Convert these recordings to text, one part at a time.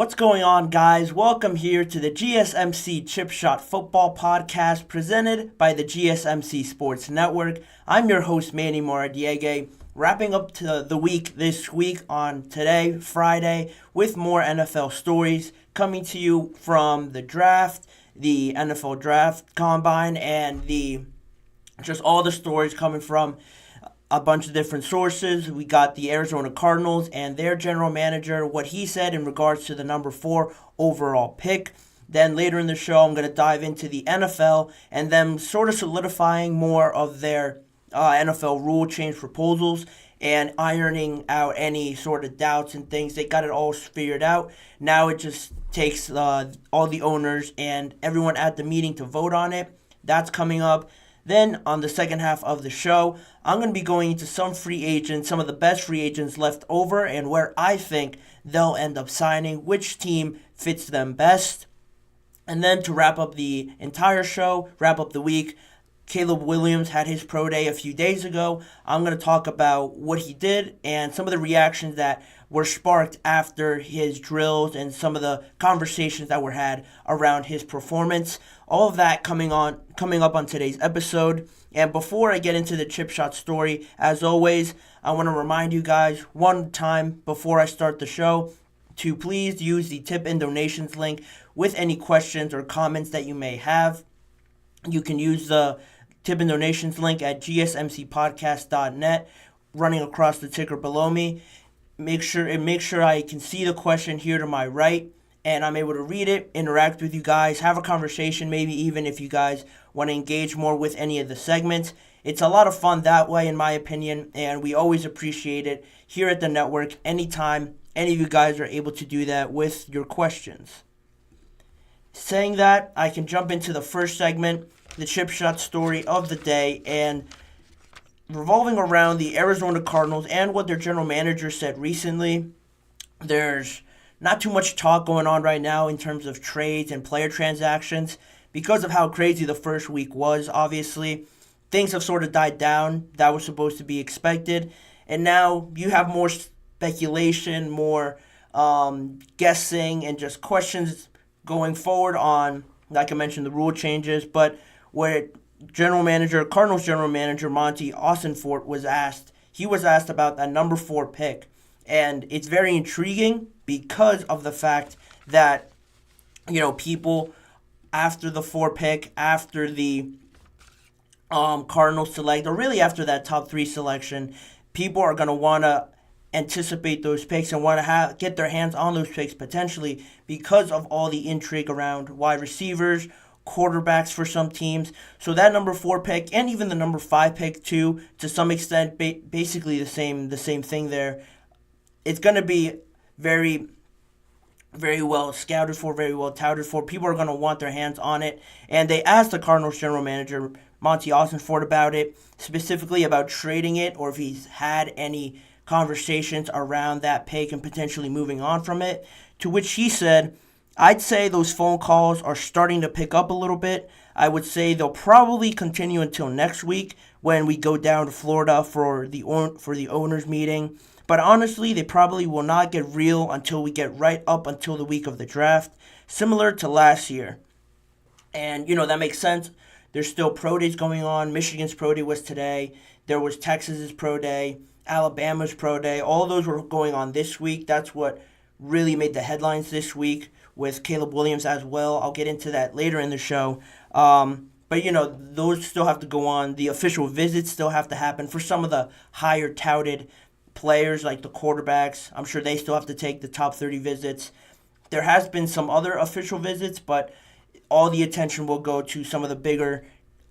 What's going on, guys? Welcome here to the GSMC Chip Shot Football Podcast presented by the GSMC Sports Network. I'm your host, Manny Moradiege, wrapping up to the week this week on today, Friday, with more NFL stories coming to you from the draft, the NFL Draft Combine, and just all the stories coming from a bunch of different sources. We got the Arizona Cardinals and their general manager, what he said in regards to the number 4 overall pick. Then later in the show, I'm going to dive into the NFL and them sort of solidifying more of their NFL rule change proposals and ironing out any sort of doubts and things. They got it all figured out. Now it just takes all the owners and everyone at the meeting to vote on it. That's coming up. Then, on the second half of the show, I'm going to be going into some free agents, some of the best free agents left over, and where I think they'll end up signing, which team fits them best. And then to wrap up the entire show, wrap up the week, Caleb Williams had his pro day a few days ago. I'm going to talk about what he did and some of the reactions that were sparked after his drills and some of the conversations that were had around his performance. All of that coming up on today's episode. And before I get into the chip shot story, as always, I want to remind you guys one time before I start the show to please use the tip and donations link with any questions or comments that you may have. You can use the tip and donations link at gsmcpodcast.net running across the ticker below me. Make sure I can see the question here to my right and I'm able to read it, interact with you guys, have a conversation, maybe even if you guys want to engage more with any of the segments. It's a lot of fun that way, in my opinion, and we always appreciate it here at the network anytime any of you guys are able to do that with your questions. Saying that, I can jump into the first segment, the chip shot story of the day, and revolving around the Arizona Cardinals and what their general manager said recently. There's not too much talk going on right now in terms of trades and player transactions because of how crazy the first week was, obviously. Things have sort of died down. That was supposed to be expected. And now you have more speculation, more guessing, and just questions going forward on, like I mentioned, the rule changes. But where Cardinals general manager Monty Austinfort was asked about that number 4 pick. And it's very intriguing because of the fact that, people after the 4 pick, after the Cardinals select, or really after that top 3 selection, people are going to want to anticipate those picks and want to get their hands on those picks potentially because of all the intrigue around wide receivers, quarterbacks for some teams. So that number 4 pick and even the number 5 pick too, to some extent, basically the same thing there. It's going to be very, very well scouted for, very well touted for. People are going to want their hands on it. And they asked the Cardinals general manager, Monty Austinfort, about it, specifically about trading it or if he's had any conversations around that pick and potentially moving on from it. To which he said, I'd say those phone calls are starting to pick up a little bit. I would say they'll probably continue until next week when we go down to Florida for the owners meeting. But honestly, they probably will not get real until we get right up until the week of the draft, similar to last year. And, that makes sense. There's still pro days going on. Michigan's pro day was today. There was Texas's pro day, Alabama's pro day. All those were going on this week. That's what really made the headlines this week with Caleb Williams as well. I'll get into that later in the show. But, those still have to go on. The official visits still have to happen for some of the higher touted players like the quarterbacks. I'm sure they still have to take the top 30 visits. There has been some other official visits, but all the attention will go to some of the bigger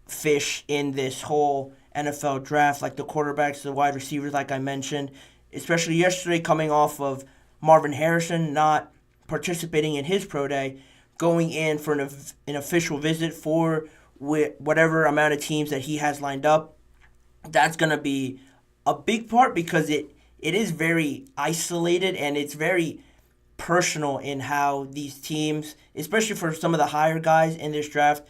fish in this whole NFL draft, like the quarterbacks, the wide receivers, like I mentioned, especially yesterday coming off of Marvin Harrison not participating in his pro day, going in for an official visit for whatever amount of teams that he has lined up. That's going to be a big part because it is very isolated and it's very personal in how these teams, especially for some of the higher guys in this draft,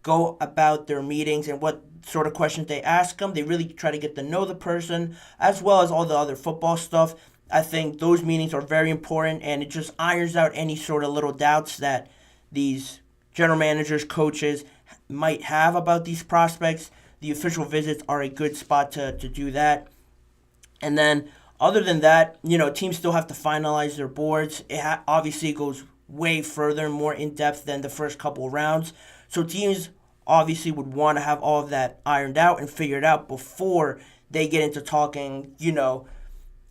go about their meetings and what sort of questions they ask them. They really try to get to know the person as well as all the other football stuff. I think those meetings are very important, and it just irons out any sort of little doubts that these general managers, coaches might have about these prospects. The official visits are a good spot to do that. And then, other than that, teams still have to finalize their boards. Obviously goes way further and more in depth than the first couple of rounds. So teams obviously would want to have all of that ironed out and figured out before they get into talking,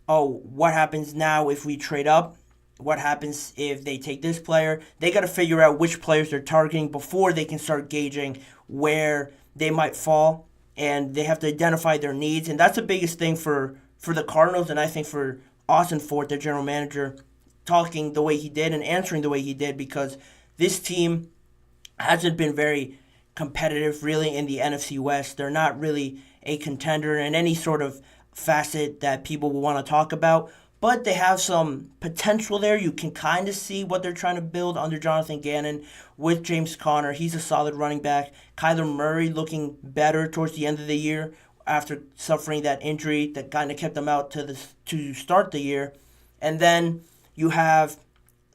oh, what happens now if we trade up? What happens if they take this player? They got to figure out which players they're targeting before they can start gauging where they might fall, and they have to identify their needs. And that's the biggest thing for the Cardinals, and I think for Austin Fort, their general manager, talking the way he did and answering the way he did, because this team hasn't been very competitive really in the NFC West. They're not really a contender in any sort of facet that people will want to talk about, but they have some potential there. You can kind of see what they're trying to build under Jonathan Gannon with James Conner. He's a solid running back. Kyler Murray looking better towards the end of the year after suffering that injury that kind of kept him out to start the year. And then you have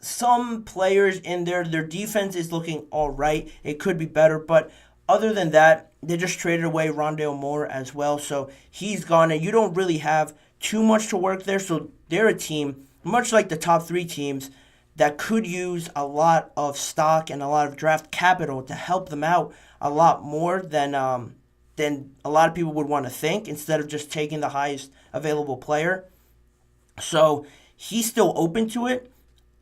some players in there. Their defense is looking all right. It could be better, but other than that, they just traded away Rondale Moore as well, so he's gone, and you don't really have too much to work there. So they're a team, much like the top three teams, that could use a lot of stock and a lot of draft capital to help them out a lot more than a lot of people would want to think, instead of just taking the highest available player. So he's still open to it.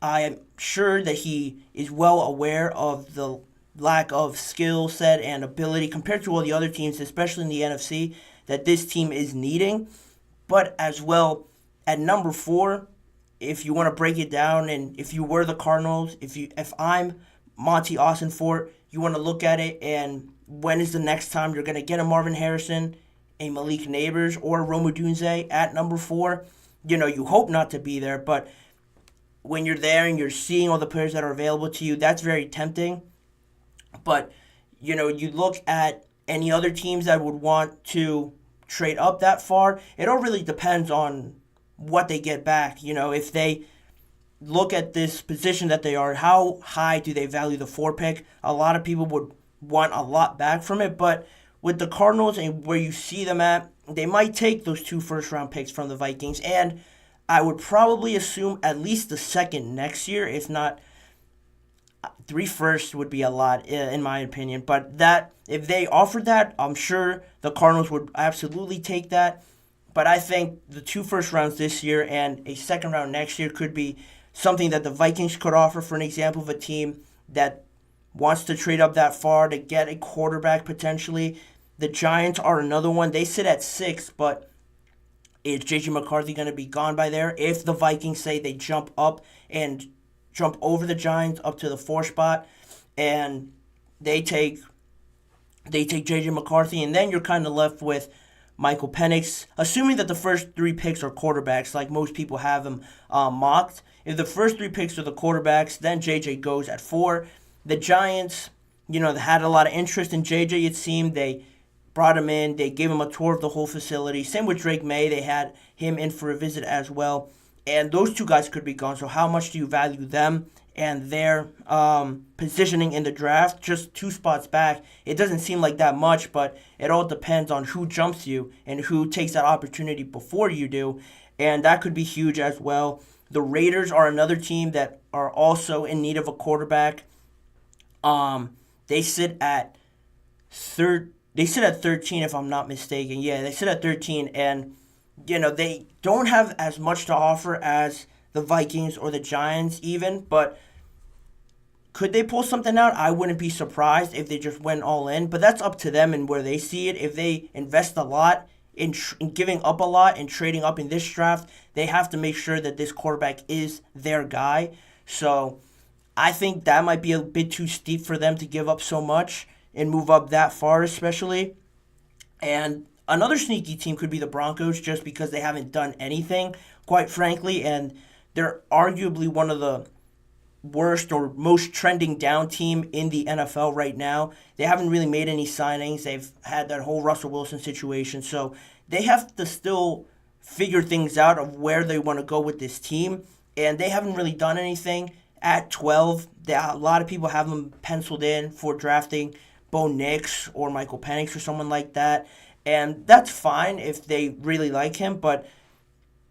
I am sure that he is well aware of the lack of skill set and ability compared to all the other teams, especially in the NFC, that this team is needing. But as well, at number 4, if you want to break it down, and if you were the Cardinals, if I'm Monty Austin Fort, you want to look at it, and when is the next time you're going to get a Marvin Harrison, a Malik Neighbors, or a Rome Odunze at number 4? You hope not to be there, but when you're there and you're seeing all the players that are available to you, that's very tempting. But, you look at any other teams that would want to trade up that far. It all really depends on what they get back. If they look at this position that they are, how high do they value the 4 pick? A lot of people would want a lot back from it. But with the Cardinals and where you see them at, they might take those 2 first-round picks from the Vikings. And I would probably assume at least the second next year, if not 3 firsts would be a lot, in my opinion. But that, if they offered that, I'm sure the Cardinals would absolutely take that. But I think the 2 first rounds this year and a second round next year could be something that the Vikings could offer, for an example of a team that wants to trade up that far to get a quarterback potentially. The Giants are another one. They sit at 6, but is J.J. McCarthy going to be gone by there? If the Vikings say they jump up and jump over the Giants up to the 4 spot, and they take J.J. McCarthy, and then you're kind of left with Michael Penix, assuming that the first 3 picks are quarterbacks, like most people have them mocked. If the first 3 picks are the quarterbacks, then J.J. goes at 4. The Giants, they had a lot of interest in J.J., it seemed. They brought him in. They gave him a tour of the whole facility. Same with Drake May. They had him in for a visit as well. And those 2 guys could be gone. So how much do you value them and their positioning in the draft? Just 2 spots back. It doesn't seem like that much, but it all depends on who jumps you and who takes that opportunity before you do. And that could be huge as well. The Raiders are another team that are also in need of a quarterback. They sit at 13, if I'm not mistaken. Yeah, they sit at 13, and they don't have as much to offer as the Vikings or the Giants even, but could they pull something out? I wouldn't be surprised if they just went all in, but that's up to them and where they see it. If they invest a lot in giving up a lot and trading up in this draft, they have to make sure that this quarterback is their guy. So I think that might be a bit too steep for them to give up so much and move up that far especially. And another sneaky team could be the Broncos, just because they haven't done anything, quite frankly, and they're arguably one of the worst or most trending down team in the NFL right now. They haven't really made any signings. They've had that whole Russell Wilson situation, so they have to still figure things out of where they want to go with this team. And they haven't really done anything. At 12, a lot of people have them penciled in for drafting Bo Nix or Michael Penix or someone like that. And that's fine if they really like him, but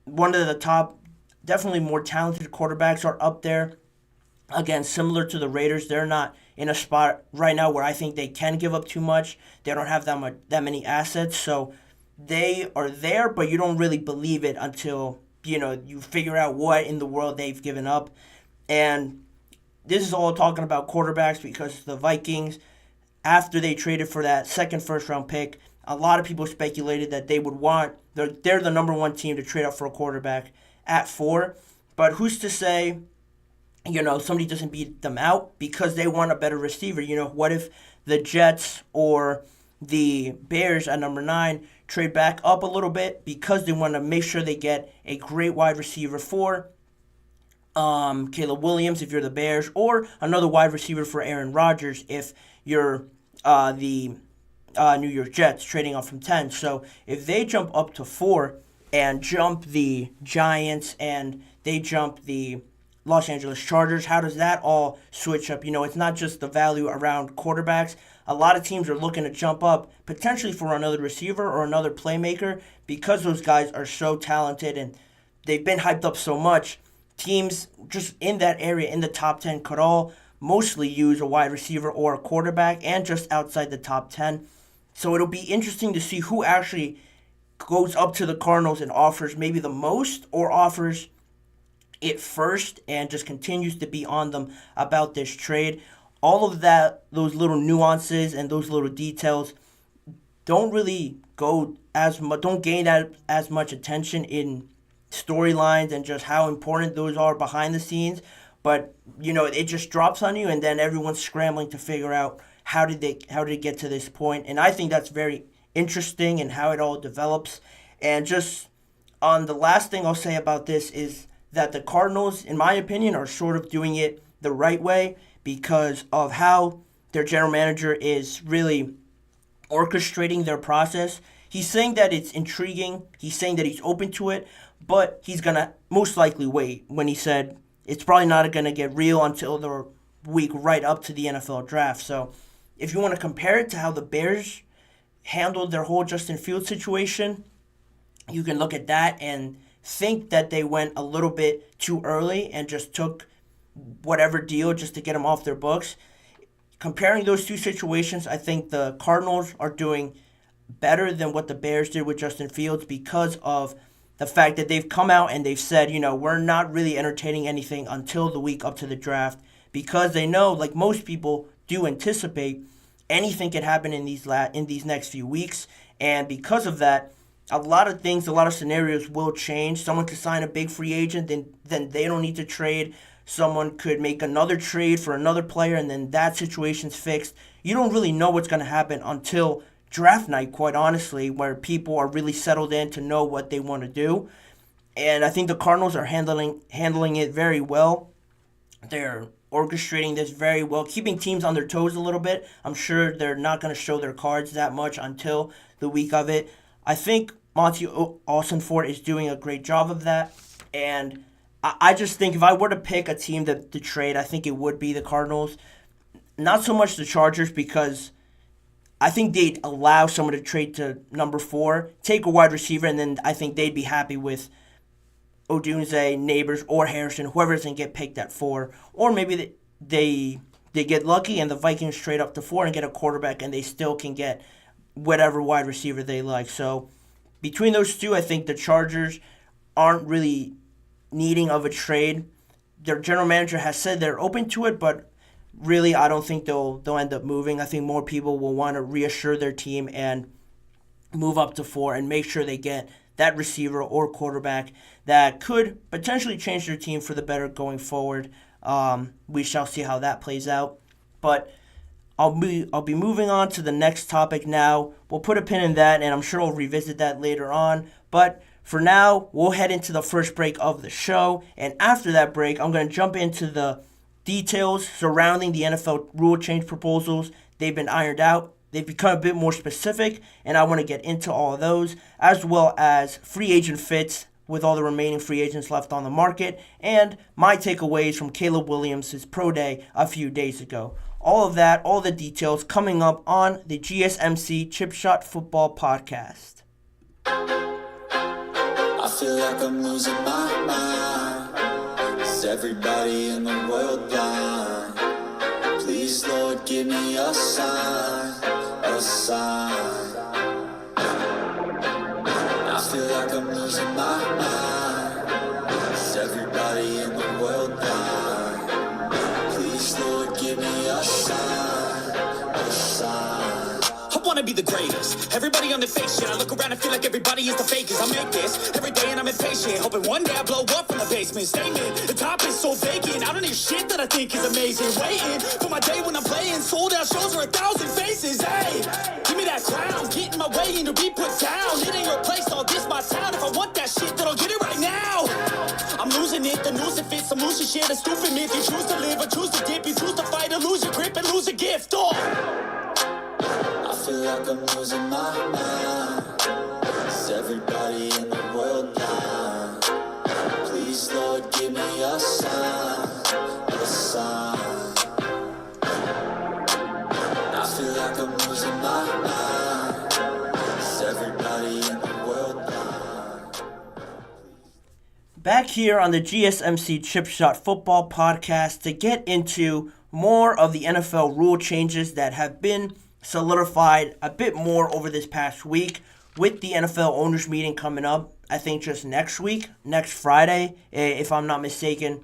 one of the top, definitely more talented quarterbacks are up there. Again, similar to the Raiders, they're not in a spot right now where I think they can give up too much. They don't have that many assets, so they are there, but you don't really believe it until you figure out what in the world they've given up. And this is all talking about quarterbacks because the Vikings, after they traded for that second first-round pick, a lot of people speculated that they're the number one team to trade up for a quarterback at 4. But who's to say, somebody doesn't beat them out because they want a better receiver? What if the Jets or the Bears at number 9 trade back up a little bit because they want to make sure they get a great wide receiver for Caleb Williams if you're the Bears, or another wide receiver for Aaron Rodgers if you're the New York Jets trading up from 10. So if they jump up to 4 and jump the Giants and they jump the Los Angeles Chargers, how does that all switch up? It's not just the value around quarterbacks. A lot of teams are looking to jump up potentially for another receiver or another playmaker because those guys are so talented and they've been hyped up so much. Teams just in that area, in the top 10, could all mostly use a wide receiver or a quarterback, and just outside the top 10. So it'll be interesting to see who actually goes up to the Cardinals and offers maybe the most, or offers it first and just continues to be on them about this trade. All of that, those little nuances and those little details don't really don't gain as much attention in storylines and just how important those are behind the scenes. But it just drops on you, and then everyone's scrambling to figure out how did it get to this point. And I think that's very interesting in how it all develops. And just on the last thing I'll say about this is that the Cardinals, in my opinion, are sort of doing it the right way because of how their general manager is really orchestrating their process. He's saying that it's intriguing. He's saying that he's open to it, but he's going to most likely wait when he said it's probably not going to get real until the week right up to the NFL draft. So if you want to compare it to how the Bears handled their whole Justin Fields situation, you can look at that and think that they went a little bit too early and just took whatever deal just to get him off their books. Comparing those two situations, I think the Cardinals are doing better than what the Bears did with Justin Fields because of the fact that they've come out and they've said, we're not really entertaining anything until the week up to the draft, because they know, like most people do anticipate, anything could happen in these next few weeks. And because of that, a lot of scenarios will change. Someone could sign a big free agent, then they don't need to trade. Someone could make another trade for another player, and then that situation's fixed. You don't really know what's going to happen until draft night, quite honestly, where people are really settled in to know what they want to do. And I think the Cardinals are handling it very well. They're orchestrating this very well, keeping teams on their toes a little bit. I'm sure they're not going to show their cards that much until the week of it. I think Monty Austinfort is doing a great job of that. And I just think if I were to pick a team to trade, I think it would be the Cardinals. Not so much the Chargers, because I think they'd allow someone to trade to number 4, take a wide receiver, and then I think they'd be happy with Odunze, Neighbors, or Harrison, whoever doesn't get picked at 4. Or maybe they get lucky and the Vikings trade up to 4 and get a quarterback, and they still can get whatever wide receiver they like. So between those two, I think the Chargers aren't really needing of a trade. Their general manager has said they're open to it, but really I don't think they'll end up moving. I think more people will want to reassure their team and move up to 4 and make sure they get that receiver or quarterback that could potentially change their team for the better going forward. We shall see how that plays out. But I'll be moving on to the next topic now. We'll put a pin in that, and I'm sure we'll revisit that later on. But for now, we'll head into the first break of the show. And after that break, I'm going to jump into the details surrounding the NFL rule change proposals. They've been ironed out. they've become a bit more specific, and I want to get into all of those, as well as free agent fits with all the remaining free agents left on the market, and my takeaways from Caleb Williams' pro day a few days ago. All of that, all the details coming up on the GSMC Chip Shot Football Podcast. I feel like I'm losing my mind. Is everybody in the world blind? Please, Lord, give me a sign, a sign. I feel like I'm losing my mind. Is everybody in the world blind? Please, Lord, give me a sign, a sign. I wanna be the greatest. Everybody on the fake shit. I look around and feel like everybody is the fakest. I make this every day and I'm impatient, hoping one day I blow up from the basement. Statement, the top is so vacant. I don't hear shit that I think is amazing. Waiting for my day when I'm playing. Sold out shows for 1,000 faces. Hey, give me that crown. Get in my way and to be put down. It ain't your place, all this my town. If I want that shit, then I'll get it right now. I'm losing it, the noose it fits. I'm losing shit, a stupid myth. You choose to live or choose to dip. You choose to fight or lose your grip and lose a gift. Oh, I feel like I'm losing my mind. Is everybody in the world blind? Please, Lord, give me a sign, a sign. I feel like I'm losing my mind. Is everybody in the world blind? Back here on the GSMC Chip Shot Football Podcast to get into more of the NFL rule changes that have been solidified a bit more over this past week, with the NFL owners meeting coming up, I think just next week, next Friday, if I'm not mistaken.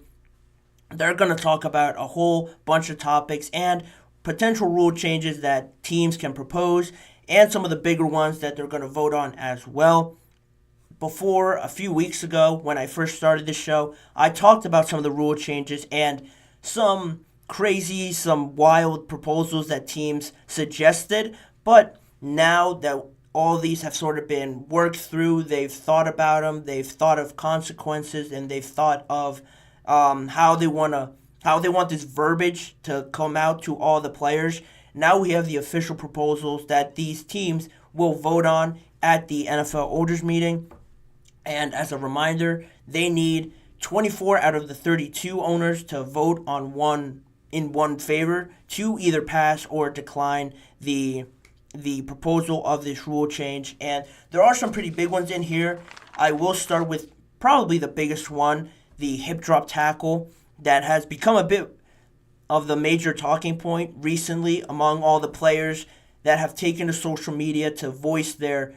They're going to talk about a whole bunch of topics and potential rule changes that teams can propose, and some of the bigger ones that they're going to vote on as well. Before, a few weeks ago, when I first started this show, I talked about some of the rule changes and some crazy, some wild proposals that teams suggested, but now that all these have sort of been worked through, they've thought about them, they've thought of consequences, and they've thought of how they want this verbiage to come out to all the players. Now we have the official proposals that these teams will vote on at the NFL owners meeting, and as a reminder, they need 24 out of the 32 owners to vote on one favor to either pass or decline the proposal of this rule change. And there are some pretty big ones in here. I will start with probably the biggest one, the hip drop tackle, that has become a bit of the major talking point recently among all the players that have taken to social media to voice their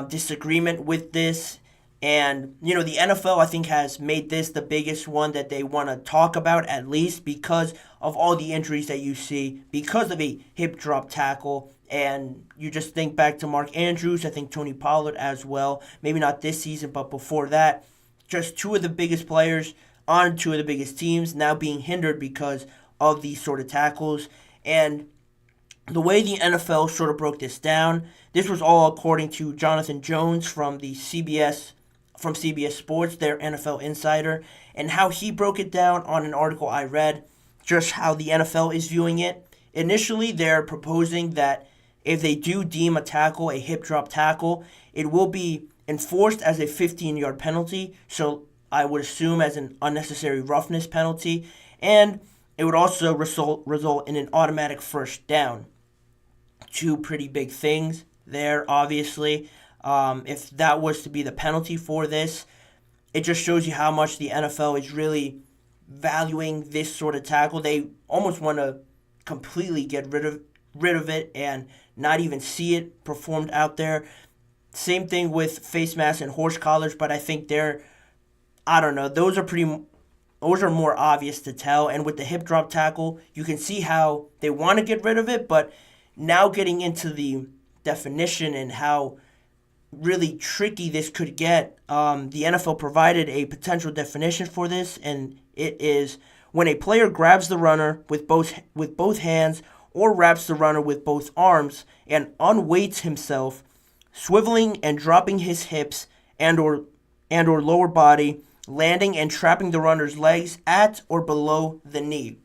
disagreement with this. And, the NFL, I think, has made this the biggest one that they want to talk about, at least because of all the injuries that you see because of a hip drop tackle. And you just think back to Mark Andrews, I think Tony Pollard as well. Maybe not this season, but before that. Just two of the biggest players on two of the biggest teams now being hindered because of these sort of tackles. And the way the NFL sort of broke this down, this was all according to Jonathan Jones from CBS Sports, their NFL insider, and how he broke it down on an article I read, just how the NFL is viewing it. Initially, they're proposing that if they do deem a tackle a hip drop tackle, it will be enforced as a 15-yard penalty, so I would assume as an unnecessary roughness penalty, and it would also result in an automatic first down. Two pretty big things there, obviously. If that was to be the penalty for this, it just shows you how much the NFL is really valuing this sort of tackle. They almost want to completely get rid of it and not even see it performed out there. Same thing with face masks and horse collars, but I think those are more obvious to tell. And with the hip drop tackle, you can see how they want to get rid of it, but now getting into the definition and how really tricky this could get, the NFL provided a potential definition for this, and it is when a player grabs the runner with both hands or wraps the runner with both arms and unweights himself, swiveling and dropping his hips and or lower body, landing and trapping the runner's legs at or below the knee.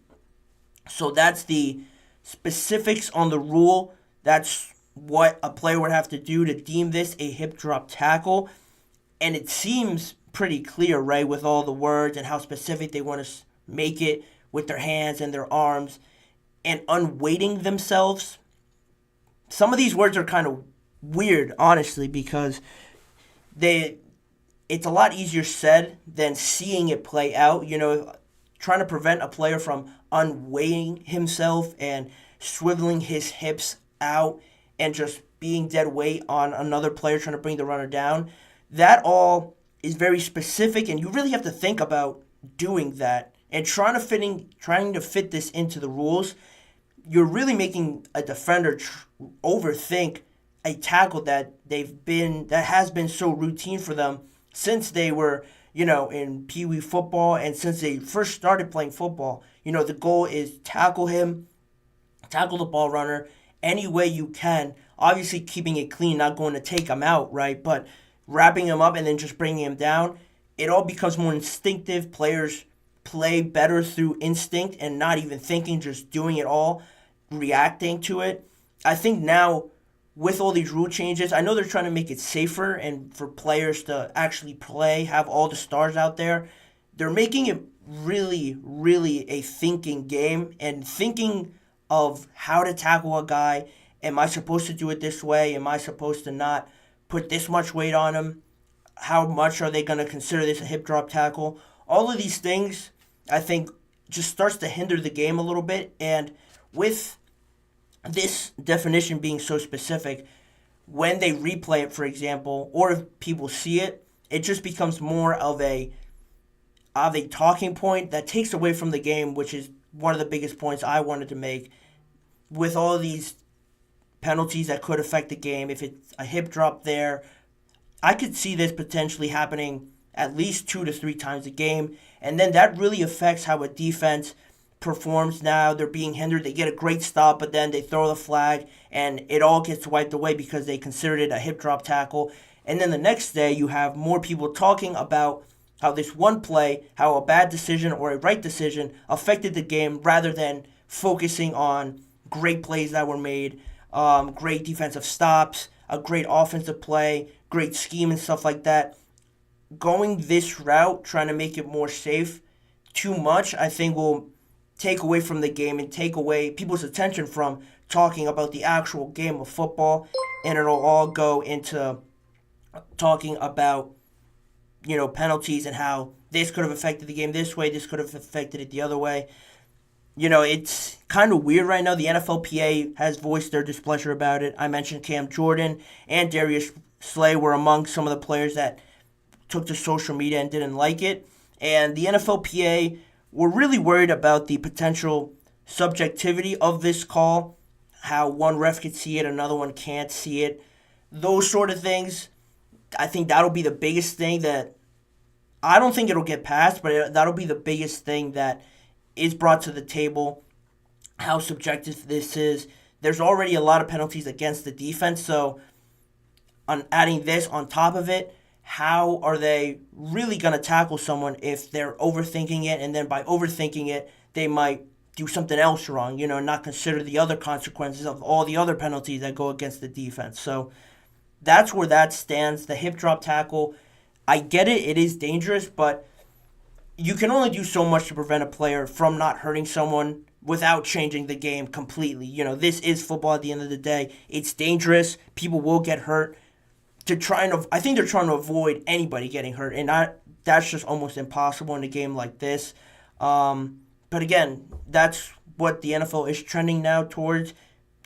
So that's the specifics on the rule. That's what a player would have to do to deem this a hip drop tackle. And it seems pretty clear, right, with all the words and how specific they want to make it with their hands and their arms and unweighting themselves. Some of these words are kind of weird, honestly, because it's a lot easier said than seeing it play out. Trying to prevent a player from unweighing himself and swiveling his hips out and just being dead weight on another player trying to bring the runner down. That all is very specific, and you really have to think about doing that and trying to fit this into the rules. You're really making a defender overthink a tackle that has been so routine for them since they were, in Pee Wee football and since they first started playing football. The goal is tackle the ball runner any way you can. Obviously keeping it clean, not going to take him out, right? But wrapping him up and then just bringing him down. It all becomes more instinctive. Players play better through instinct and not even thinking, just doing it all, reacting to it. I think now, with all these rule changes, I know they're trying to make it safer and for players to actually play, have all the stars out there. They're making it really, really a thinking game and thinking of how to tackle a guy. Am I supposed to do it this way? Am I supposed to not put this much weight on him? How much are they going to consider this a hip drop tackle? All of these things, I think, just starts to hinder the game a little bit. And with this definition being so specific, when they replay it, for example, or if people see it, it just becomes more of a talking point that takes away from the game, which is one of the biggest points I wanted to make. With all these penalties that could affect the game, if it's a hip drop there, I could see this potentially happening at least 2 to 3 times a game, and then that really affects how a defense performs. Now they're being hindered, they get a great stop, but then they throw the flag, and it all gets wiped away because they considered it a hip drop tackle. And then the next day, you have more people talking about how this one play, how a bad decision or a right decision affected the game, rather than focusing on great plays that were made, great defensive stops, a great offensive play, great scheme and stuff like that. Going this route, trying to make it more safe, too much, I think will take away from the game and take away people's attention from talking about the actual game of football, and it'll all go into talking about, penalties and how this could have affected the game this way, this could have affected it the other way. It's kind of weird right now. The NFLPA has voiced their displeasure about it. I mentioned Cam Jordan and Darius Slay were among some of the players that took to social media and didn't like it. And the NFLPA were really worried about the potential subjectivity of this call, how one ref could see it, another one can't see it. Those sort of things, I think that'll be the biggest thing that, I don't think it'll get passed, but that'll be the biggest thing that is brought to the table, how subjective this is. There's already a lot of penalties against the defense, so on adding this on top of it, how are they really going to tackle someone if they're overthinking it, and then by overthinking it, they might do something else wrong, not consider the other consequences of all the other penalties that go against the defense. So that's where that stands. The hip drop tackle, I get it, it is dangerous, but you can only do so much to prevent a player from not hurting someone without changing the game completely. This is football at the end of the day. It's dangerous. People will get hurt. I think they're trying to avoid anybody getting hurt, and that's just almost impossible in a game like this. But again, that's what the NFL is trending now towards,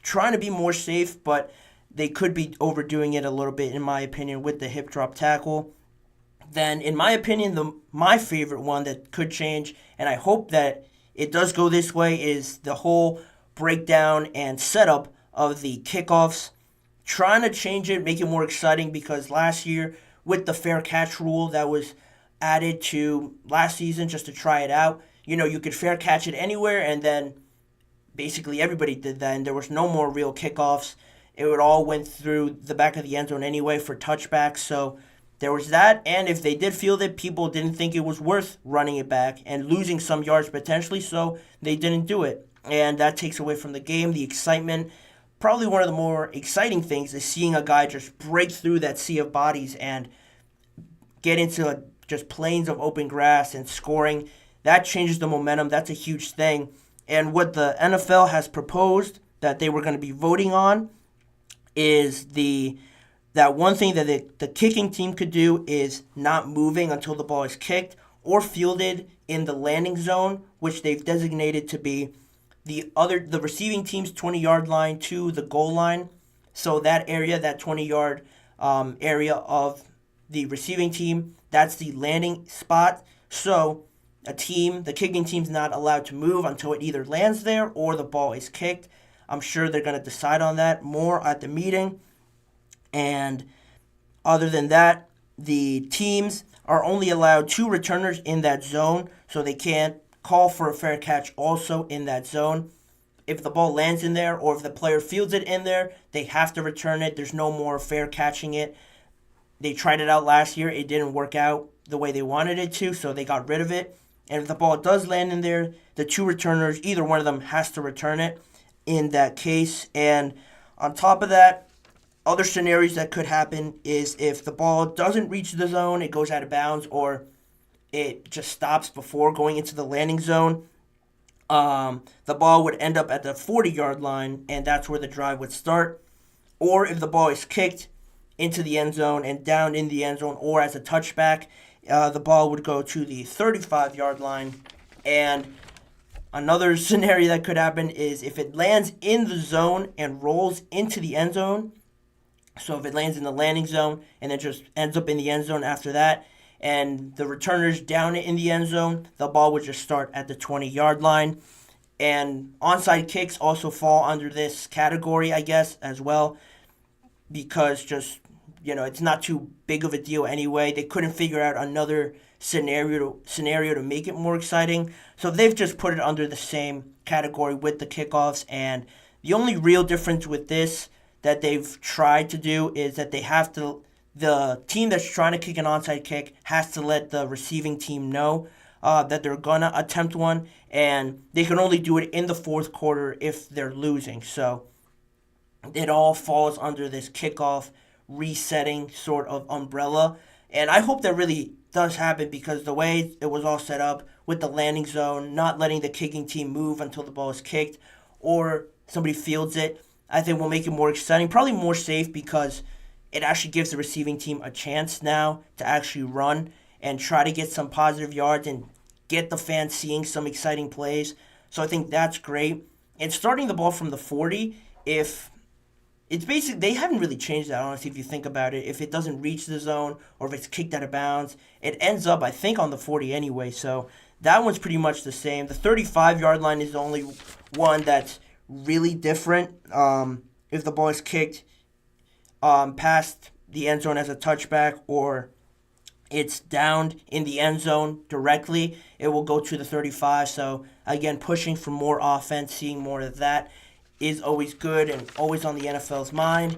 trying to be more safe, but they could be overdoing it a little bit, in my opinion, with the hip drop tackle. Then, in my opinion, my favorite one that could change, and I hope that it does go this way, is the whole breakdown and setup of the kickoffs. Trying to change it, make it more exciting, because last year, with the fair catch rule that was added to last season just to try it out, you could fair catch it anywhere, and then basically everybody did that, and there was no more real kickoffs. It would all went through the back of the end zone anyway for touchbacks, so there was that. And if they did field it, people didn't think it was worth running it back and losing some yards potentially, so they didn't do it. And that takes away from the game, the excitement. probably one of the more exciting things is seeing a guy just break through that sea of bodies and get into just plains of open grass and scoring. That changes the momentum. That's a huge thing. And what the NFL has proposed that they were going to be voting on is that one thing that the kicking team could do is not moving until the ball is kicked or fielded in the landing zone, which they've designated to be the receiving team's 20-yard line to the goal line. So that area, that 20-yard area of the receiving team, that's the landing spot. So the kicking team's not allowed to move until it either lands there or the ball is kicked. I'm sure they're going to decide on that more at the meeting. And other than that, the teams are only allowed 2 returners in that zone, so they can't call for a fair catch also in that zone. If the ball lands in there or if the player fields it in there, they have to return it. There's no more fair catching it. They tried it out last year. It didn't work out the way they wanted it to, so they got rid of it. And if the ball does land in there, the 2 returners, either one of them has to return it in that case. And on top of that, other scenarios that could happen is if the ball doesn't reach the zone, it goes out of bounds, or it just stops before going into the landing zone. The ball would end up at the 40-yard line, and that's where the drive would start. Or if the ball is kicked into the end zone and down in the end zone, or as a touchback, the ball would go to the 35-yard line. And another scenario that could happen is if it lands in the zone and rolls into the end zone. So if it lands in the landing zone and then just ends up in the end zone after that, and the returner's down in the end zone, the ball would just start at the 20-yard line. And onside kicks also fall under this category, I guess, as well, because just, it's not too big of a deal anyway. They couldn't figure out another scenario to make it more exciting, so they've just put it under the same category with the kickoffs. And the only real difference with this that they've tried to do is that the team that's trying to kick an onside kick has to let the receiving team know that they're going to attempt one, and they can only do it in the fourth quarter if they're losing. So it all falls under this kickoff resetting sort of umbrella, and I hope that really does happen, because the way it was all set up with the landing zone, not letting the kicking team move until the ball is kicked or somebody fields it, I think will make it more exciting, probably more safe, because it actually gives the receiving team a chance now to actually run and try to get some positive yards and get the fans seeing some exciting plays. So I think that's great. And starting the ball from the 40, if it's basically, they haven't really changed that, honestly, if you think about it. If it doesn't reach the zone or if it's kicked out of bounds, it ends up, I think, on the 40 anyway. So that one's pretty much the same. The 35-yard line is the only one that's really different. If the ball is kicked past the end zone as a touchback, or it's downed in the end zone directly, it will go to the 35. So again, pushing for more offense, seeing more of that is always good and always on the NFL's mind.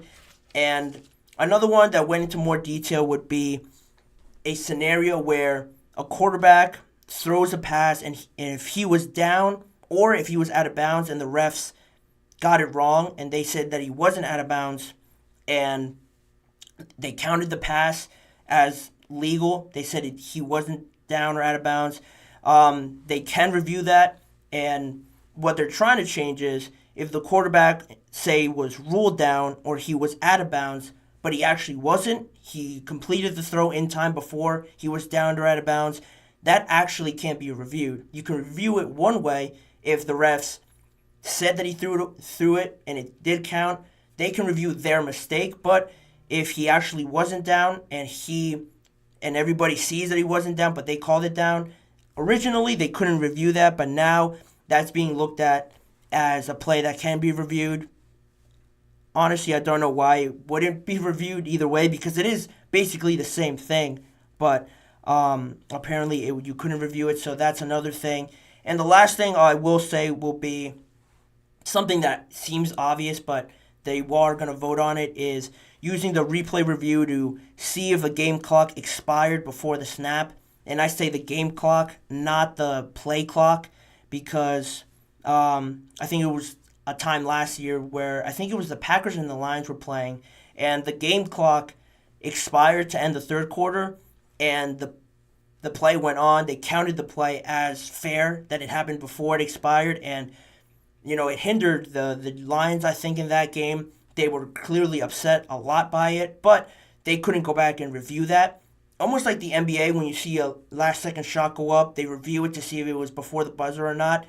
And another one that went into more detail would be a scenario where a quarterback throws a pass, and if he was down or if he was out of bounds and the refs got it wrong and they said that he wasn't out of bounds and they counted the pass as legal, they said he wasn't down or out of bounds, they can review that. And what they're trying to change is if the quarterback, say, was ruled down or he was out of bounds, but he actually wasn't, he completed the throw in time before he was down or out of bounds, that actually can't be reviewed. You can review it one way if the refs said that he threw it and it did count. They can review their mistake, but if he actually wasn't down and everybody sees that he wasn't down but they called it down, originally they couldn't review that, but now that's being looked at as a play that can be reviewed. Honestly, I don't know why it wouldn't be reviewed either way, because it is basically the same thing, but apparently you couldn't review it, so that's another thing. And the last thing I will say will be something that seems obvious, but they are going to vote on it, is using the replay review to see if a game clock expired before the snap. And I say the game clock, not the play clock, because I think it was a time last year where I think it was the Packers and the Lions were playing, and the game clock expired to end the third quarter, and the play went on. They counted the play as fair, that it happened before it expired, and it hindered the Lions, I think, in that game. They were clearly upset a lot by it, but they couldn't go back and review that. Almost like the NBA, when you see a last-second shot go up, they review it to see if it was before the buzzer or not.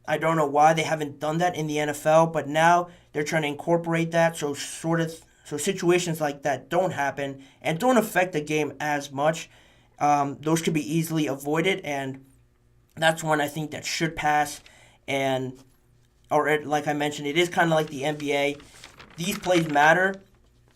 I don't know why they haven't done that in the NFL, but now they're trying to incorporate that so situations like that don't happen and don't affect the game as much. Those could be easily avoided, and that's one I think that should pass. Like I mentioned, it is kind of like the NBA. These plays matter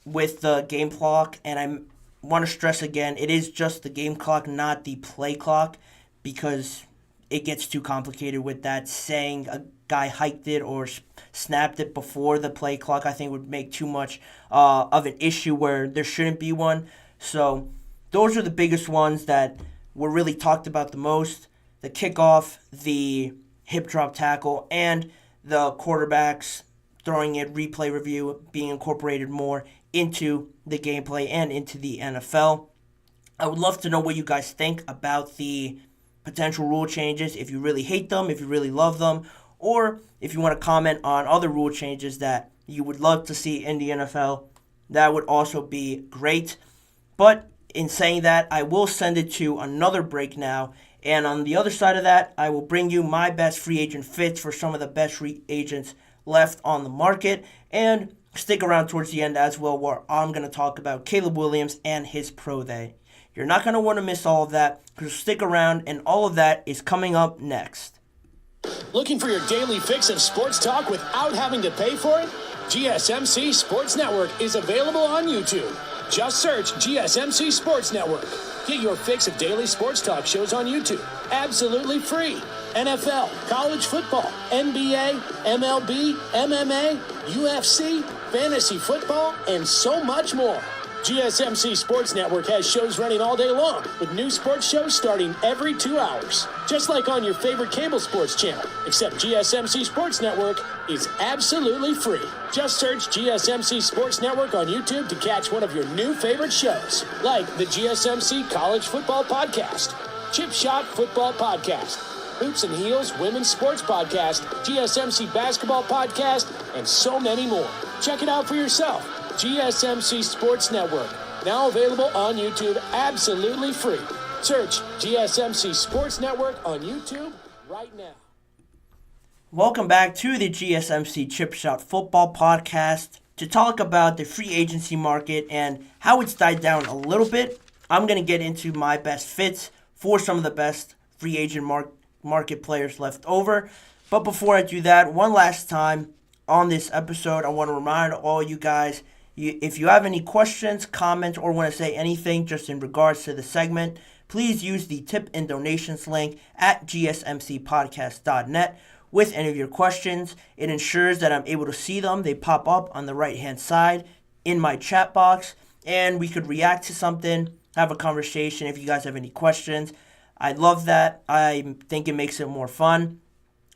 with the game clock, and I want to stress again, it is just the game clock, not the play clock, because it gets too complicated with that. Saying a guy hiked it or snapped it before the play clock, I think, would make too much of an issue where there shouldn't be one. So those are the biggest ones that were really talked about the most. The kickoff, the hip drop tackle, and the quarterbacks throwing it, replay review being incorporated more into the gameplay and into the NFL. I would love to know what you guys think about the potential rule changes, if you really hate them, if you really love them, or if you want to comment on other rule changes that you would love to see in the NFL. That would also be great. But in saying that, I will send it to another break now. And on the other side of that, I will bring you my best free agent fits for some of the best free agents left on the market. And stick around towards the end as well, where I'm going to talk about Caleb Williams and his pro day. You're not going to want to miss all of that, because stick around, and all of that is coming up next. Looking for your daily fix of sports talk without having to pay for it? GSMC Sports Network is available on YouTube. Just search GSMC Sports Network. Get your fix of daily sports talk shows on YouTube, absolutely free. NFL, college football, NBA, MLB, MMA, UFC, fantasy football, and so much more. GSMC Sports Network has shows running all day long, with new sports shows starting every 2 hours. Just like on your favorite cable sports channel, except GSMC Sports Network is absolutely free. Just search GSMC Sports Network on YouTube to catch one of your new favorite shows, like the GSMC College Football Podcast, Chip Shot Football Podcast, Hoops and Heels Women's Sports Podcast, GSMC Basketball Podcast, and so many more. Check it out for yourself. GSMC Sports Network, now available on YouTube absolutely free. Search GSMC Sports Network on YouTube right now. Welcome back to the GSMC Chip Shot Football Podcast. To talk about the free agency market and how it's died down a little bit, I'm going to get into my best fits for some of the best free agent market players left over. But before I do that, one last time on this episode, I want to remind all you guys, if you have any questions, comments, or want to say anything just in regards to the segment, please use the tip and donations link at gsmcpodcast.net with any of your questions. It ensures that I'm able to see them. They pop up on the right-hand side in my chat box, and we could react to something, have a conversation if you guys have any questions. I love that. I think it makes it more fun.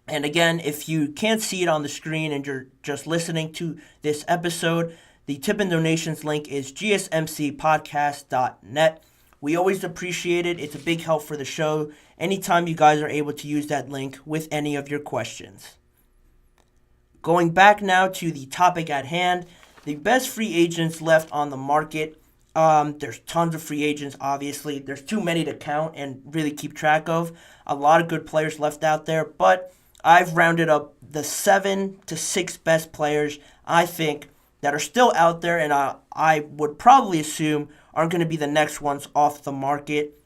And again, if you can't see it on the screen and you're just listening to this episode, the tip and donations link is gsmcpodcast.net. We always appreciate it. It's a big help for the show anytime you guys are able to use that link with any of your questions. Going back now to the topic at hand, the best free agents left on the market. There's tons of free agents, obviously. There's too many to count and really keep track of. A lot of good players left out there, but I've rounded up the 7 to 6 best players I think that are still out there, and I would probably assume aren't going to be the next ones off the market,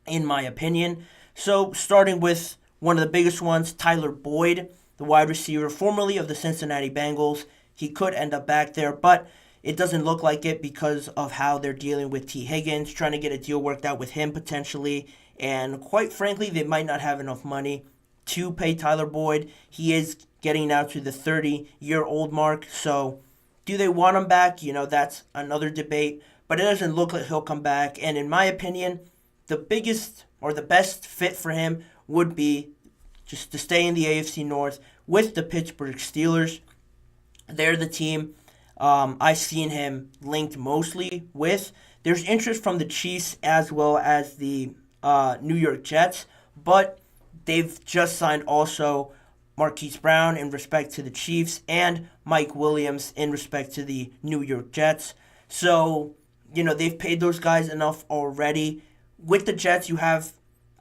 in my opinion. So starting with one of the biggest ones, Tyler Boyd, the wide receiver formerly of the Cincinnati Bengals. He could end up back there, but it doesn't look like it because of how they're dealing with T. Higgins, trying to get a deal worked out with him potentially, and quite frankly, they might not have enough money to pay Tyler Boyd. He is getting now to the 30-year-old mark, so do they want him back? That's another debate, but it doesn't look like he'll come back. And in my opinion, the biggest or the best fit for him would be just to stay in the AFC North with the Pittsburgh Steelers. They're the team I've seen him linked mostly with. There's interest from the Chiefs as well as the New York Jets, but they've just signed also Marquise Brown in respect to the Chiefs and Mike Williams in respect to the New York Jets. So, they've paid those guys enough already. With the Jets,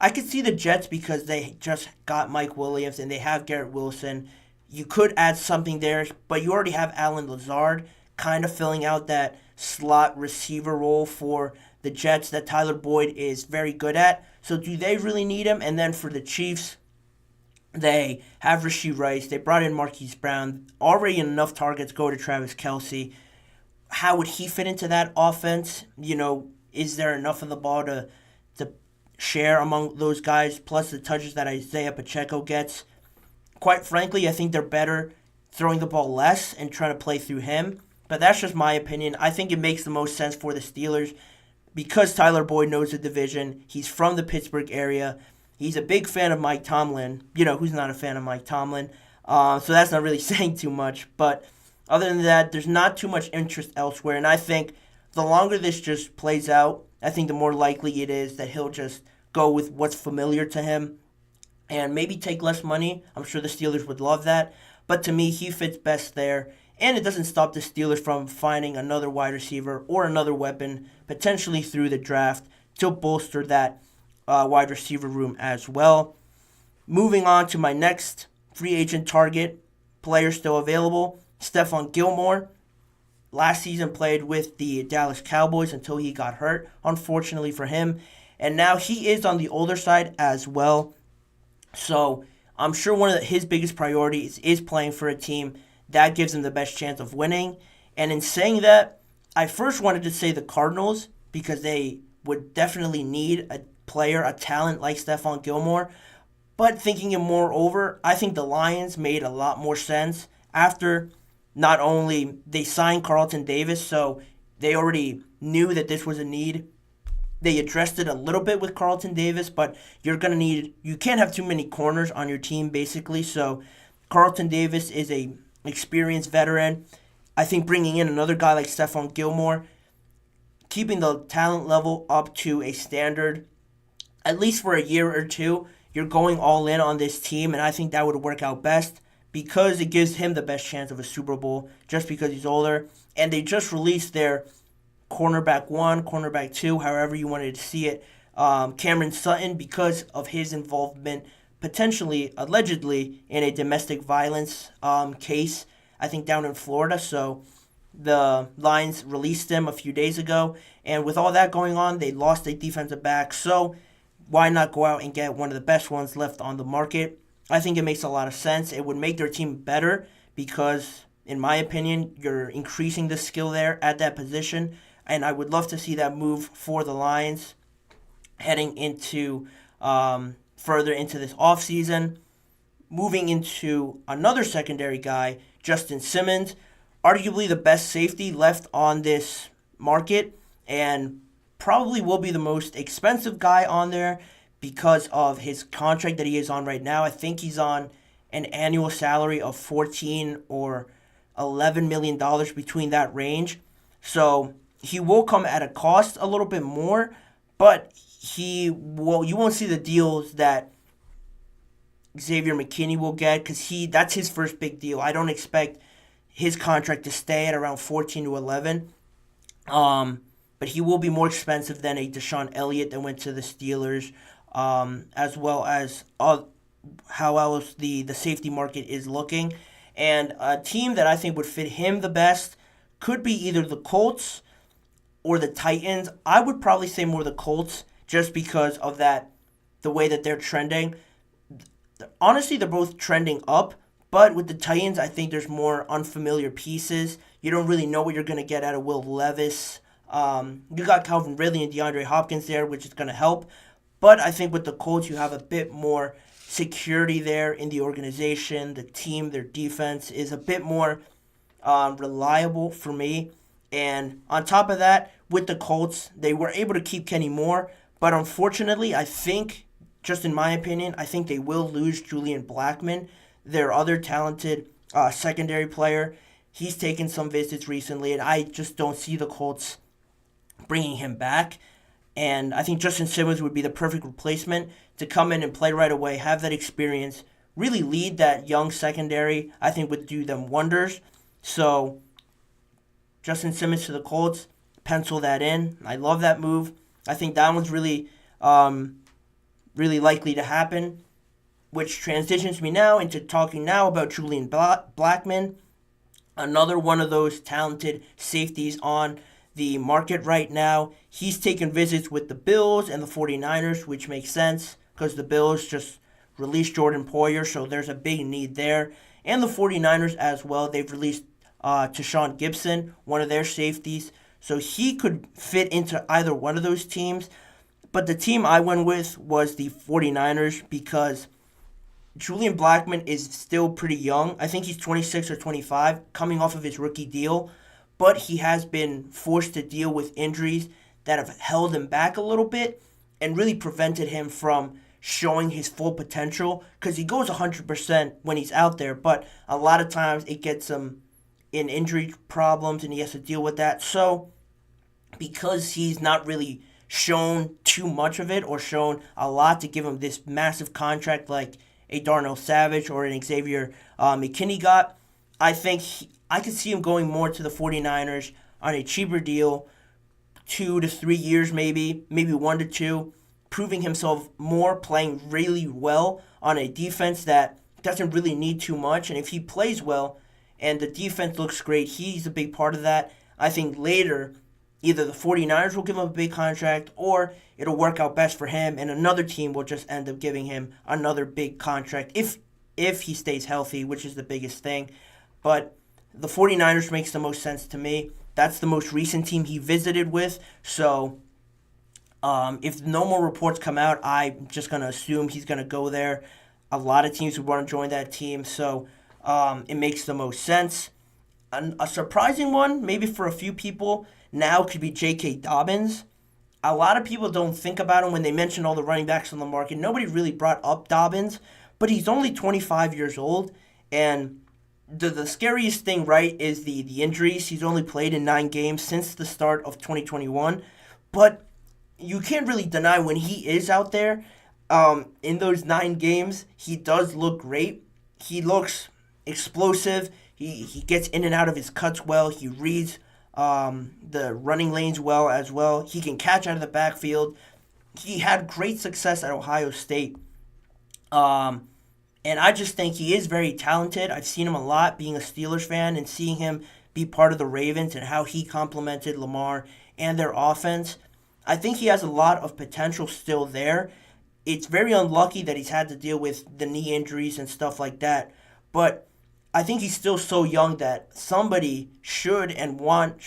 I could see the Jets because they just got Mike Williams and they have Garrett Wilson. You could add something there, but you already have Allen Lazard kind of filling out that slot receiver role for the Jets that Tyler Boyd is very good at. So do they really need him? And then for the Chiefs, they have Rashee Rice. They brought in Marquise Brown. Already enough targets go to Travis Kelce. How would he fit into that offense? Is there enough of the ball to share among those guys, plus the touches that Isaiah Pacheco gets? Quite frankly, I think they're better throwing the ball less and trying to play through him. But that's just my opinion. I think it makes the most sense for the Steelers because Tyler Boyd knows the division. He's from the Pittsburgh area. He's a big fan of Mike Tomlin. Who's not a fan of Mike Tomlin? So that's not really saying too much. But other than that, there's not too much interest elsewhere. And I think the longer this just plays out, I think the more likely it is that he'll just go with what's familiar to him and maybe take less money. I'm sure the Steelers would love that. But to me, he fits best there. And it doesn't stop the Steelers from finding another wide receiver or another weapon, potentially through the draft, to bolster that wide receiver room as well. Moving on to my next free agent target, player still available, Stephon Gilmore. Last season played with the Dallas Cowboys until he got hurt, unfortunately for him. And now he is on the older side as well. So I'm sure one of his biggest priorities is playing for a team that gives him the best chance of winning. And in saying that, I first wanted to say the Cardinals because they would definitely need a player, a talent like Stephon Gilmore. But thinking it more over, I think the Lions made a lot more sense after not only they signed Carlton Davis, so they already knew that this was a need. They addressed it a little bit with Carlton Davis, but you can't have too many corners on your team, basically. So Carlton Davis is a experienced veteran. I think bringing in another guy like Stephon Gilmore, keeping the talent level up to a standard, at least for a year or two, you're going all in on this team, and I think that would work out best because it gives him the best chance of a Super Bowl just because he's older. And they just released their cornerback 1, cornerback 2, however you wanted to see it, Cameron Sutton, because of his involvement, potentially, allegedly, in a domestic violence case, I think down in Florida. So the Lions released him a few days ago, and with all that going on, they lost a defensive back. So why not go out and get one of the best ones left on the market? I think it makes a lot of sense. It would make their team better because, in my opinion, you're increasing the skill there at that position. And I would love to see that move for the Lions heading into further into this offseason. Moving into another secondary guy, Justin Simmons, arguably the best safety left on this market and probably will be the most expensive guy on there because of his contract that he is on right now. I think he's on an annual salary of $14 or $11 million between that range. So he will come at a cost a little bit more, but you won't see the deals that Xavier McKinney will get because that's his first big deal. I don't expect his contract to stay at around 14 to 11. But he will be more expensive than a Deshaun Elliott that went to the Steelers, as well as how else the safety market is looking. And a team that I think would fit him the best could be either the Colts or the Titans. I would probably say more the Colts just because of the way that they're trending. Honestly, they're both trending up, but with the Titans, I think there's more unfamiliar pieces. You don't really know what you're going to get out of Will Levis. You got Calvin Ridley and DeAndre Hopkins there, which is going to help. But I think with the Colts, you have a bit more security there in the organization. The team, their defense is a bit more reliable for me. And on top of that, with the Colts, they were able to keep Kenny Moore. But unfortunately, I think, just in my opinion, I think they will lose Julian Blackmon. their other talented secondary player. He's taken some visits recently, and I just don't see the Colts bringing him back. And I think Justin Simmons would be the perfect replacement to come in and play right away, have that experience, really lead that young secondary. I think would do them wonders. So Justin Simmons to the Colts, pencil that in. I love that move. I think that one's really likely to happen, which transitions me now into talking now about Julian Blackmon, another one of those talented safeties on the market right now. He's taken visits with the Bills and the 49ers, which makes sense because the Bills just released Jordan Poyer, so there's a big need there. And the 49ers as well. They've released Tashawn Gibson, one of their safeties. So he could fit into either one of those teams. But the team I went with was the 49ers because Julian Blackmon is still pretty young. I think he's 26 or 25, coming off of his rookie deal. But he has been forced to deal with injuries that have held him back a little bit and really prevented him from showing his full potential because he goes 100% when he's out there. But a lot of times it gets him in injury problems and he has to deal with that. So because he's not really shown too much of it or shown a lot to give him this massive contract like a Darnell Savage or an Xavier McKinney got, I think I could see him going more to the 49ers on a cheaper deal, 2 to 3 years maybe 1 to 2, proving himself more, playing really well on a defense that doesn't really need too much. And if he plays well and the defense looks great, he's a big part of that. I think later either the 49ers will give him a big contract or it'll work out best for him and another team will just end up giving him another big contract if he stays healthy, which is the biggest thing. But the 49ers makes the most sense to me. That's the most recent team he visited with. So if no more reports come out, I'm just going to assume he's going to go there. A lot of teams would want to join that team. So it makes the most sense. A surprising one, maybe for a few people, now could be J.K. Dobbins. A lot of people don't think about him when they mention all the running backs on the market. Nobody really brought up Dobbins, but he's only 25 years old, and the scariest thing, right, is the injuries. He's only played in 9 games since the start of 2021, but you can't really deny when he is out there, in those 9 games, he does look great. He looks explosive. He gets in and out of his cuts well. He reads the running lanes well as well. He can catch out of the backfield. He had great success at Ohio State. And I just think he is very talented. I've seen him a lot being a Steelers fan and seeing him be part of the Ravens and how he complemented Lamar and their offense. I think he has a lot of potential still there. It's very unlucky that he's had to deal with the knee injuries and stuff like that. But I think he's still so young that somebody should want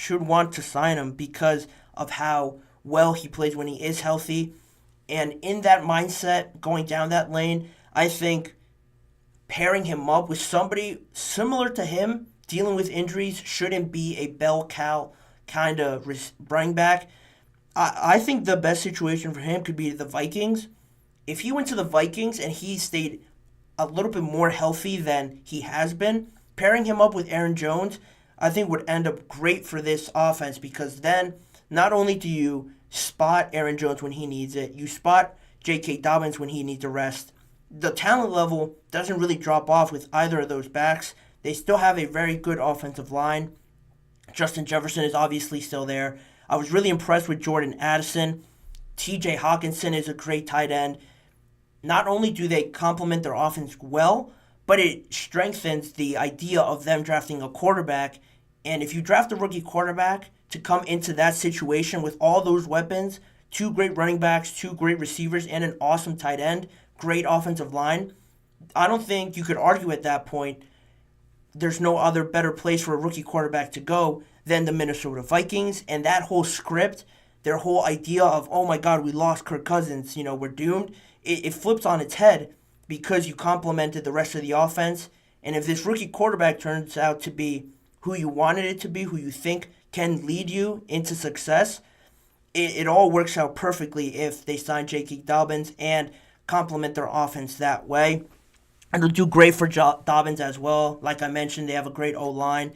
to sign him because of how well he plays when he is healthy. And in that mindset, going down that lane, I think pairing him up with somebody similar to him dealing with injuries shouldn't be a bell cow kind of running back. I think the best situation for him could be the Vikings. If he went to the Vikings and he stayed a little bit more healthy than he has been, pairing him up with Aaron Jones, I think would end up great for this offense because then not only do you spot Aaron Jones when he needs it, you spot J.K. Dobbins when he needs a rest. The talent level doesn't really drop off with either of those backs. They still have a very good offensive line. Justin Jefferson is obviously still there. I was really impressed with Jordan Addison. T.J. Hawkinson is a great tight end. Not only do they complement their offense well, but it strengthens the idea of them drafting a quarterback. And if you draft a rookie quarterback to come into that situation with all those weapons, 2 great running backs, 2 great receivers, and an awesome tight end, great offensive line, I don't think you could argue at that point there's no other better place for a rookie quarterback to go than the Minnesota Vikings. And that whole script, their whole idea of, oh my God, we lost Kirk Cousins, we're doomed, it flips on its head because you complemented the rest of the offense. And if this rookie quarterback turns out to be who you wanted it to be, who you think can lead you into success, it all works out perfectly if they sign J.K. Dobbins and complement their offense that way. It'll do great for Dobbins as well. Like I mentioned, they have a great O-line.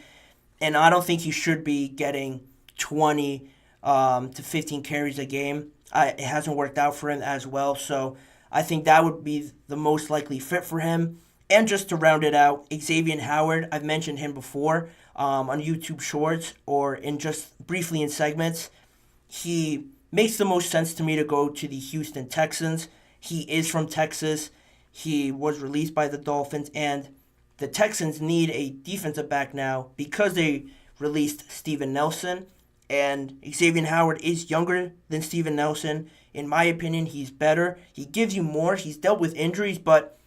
And I don't think he should be getting 20 to 15 carries a game. It hasn't worked out for him as well. So I think that would be the most likely fit for him. And just to round it out, Xavier Howard, I've mentioned him before on YouTube Shorts or in just briefly in segments. He makes the most sense to me to go to the Houston Texans. He is from Texas. He was released by the Dolphins, and the Texans need a defensive back now because they released Steven Nelson, and Xavier Howard is younger than Steven Nelson. In my opinion, he's better. He gives you more. He's dealt with injuries, but,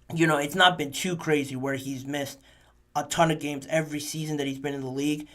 it's not been too crazy where he's missed a ton of games every season that he's been in the league.